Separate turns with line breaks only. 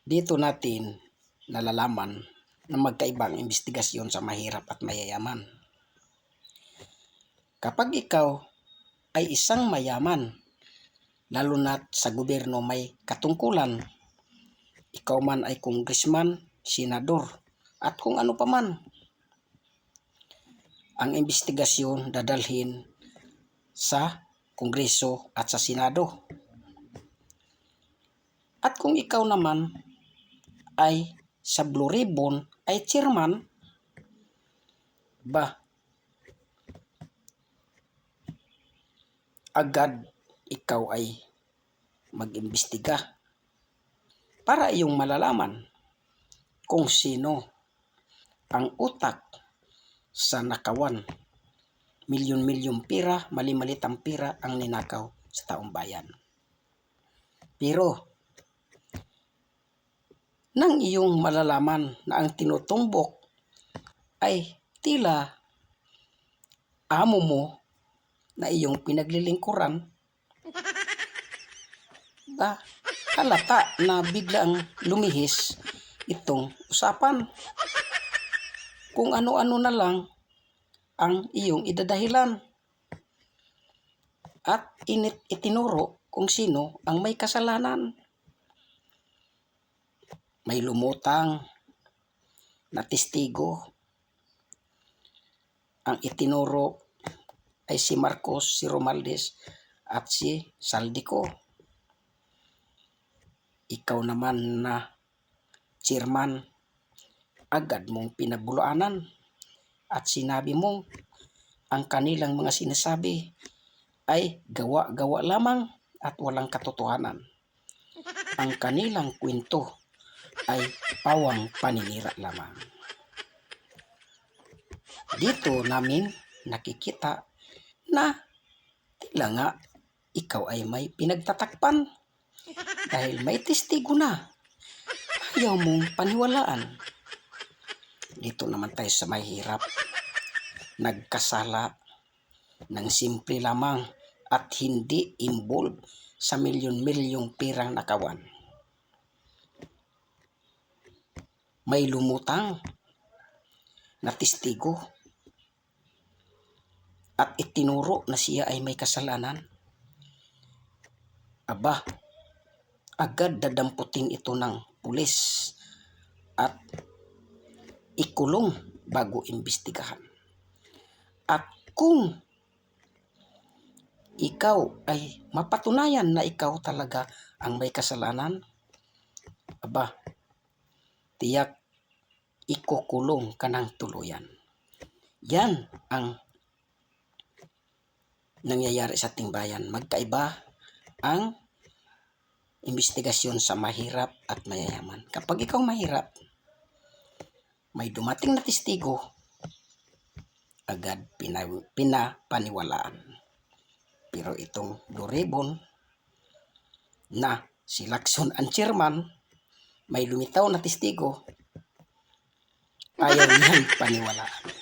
Dito natin nalalaman na magkaibang investigasyon sa mahirap at mayayaman. Kapag ikaw ay isang mayaman, lalo na sa gobyerno may katungkulan, ikaw man ay congressman, senador, at kung ano pa man, ang investigasyon dadalhin sa kongreso at sa senado. At kung ikaw naman ay sa Blue Ribbon ay chairman, agad ikaw ay mag-imbestiga para iyong malalaman kung sino ang utak sa nakawan. Milyon-milyong pira, mali-malitang pira ang ninakaw sa taong bayan. Pero nang iyong malalaman na ang tinutumbok ay tila amo mo na iyong pinaglilingkuran, halata na biglang lumihis itong usapan. Kung ano-ano na lang ang iyong idadahilan at itinuro kung sino ang may kasalanan. May lumutang na testigo. Ang itinuro ay si Marcos, si Romualdez at si Saldico. Ikaw naman na chairman, agad mong pinabulaanan at sinabi mong ang kanilang mga sinasabi ay gawa-gawa lamang at walang katotohanan. Ang kanilang kwento ay pawang paninira lamang. Dito namin nakikita na tila nga ikaw ay may pinagtatakpan dahil may testigo na. Ayaw mong paniwalaan. Dito naman tayo sa mahirap. Nagkasala ng simple lamang at hindi involved sa milyon-milyong pirang nakawan. May lumutang na testigo at itinuro na siya ay may kasalanan. Agad dadamputin ito ng pulis at ikulong bago imbestigahan. At kung ikaw ay mapatunayan na ikaw talaga ang may kasalanan, tiyak ikukulong ka ng tuluyan. Yan ang nangyayari sa ating bayan. Magkaiba ang investigasyon sa mahirap at mayayaman. Kapag ikaw mahirap, may dumating na testigo, agad pinapaniwalaan. Pero itong Blue Ribbon na si Lacson ang chairman, may lumitaw na testigo, ayaw niyang paniwalaan.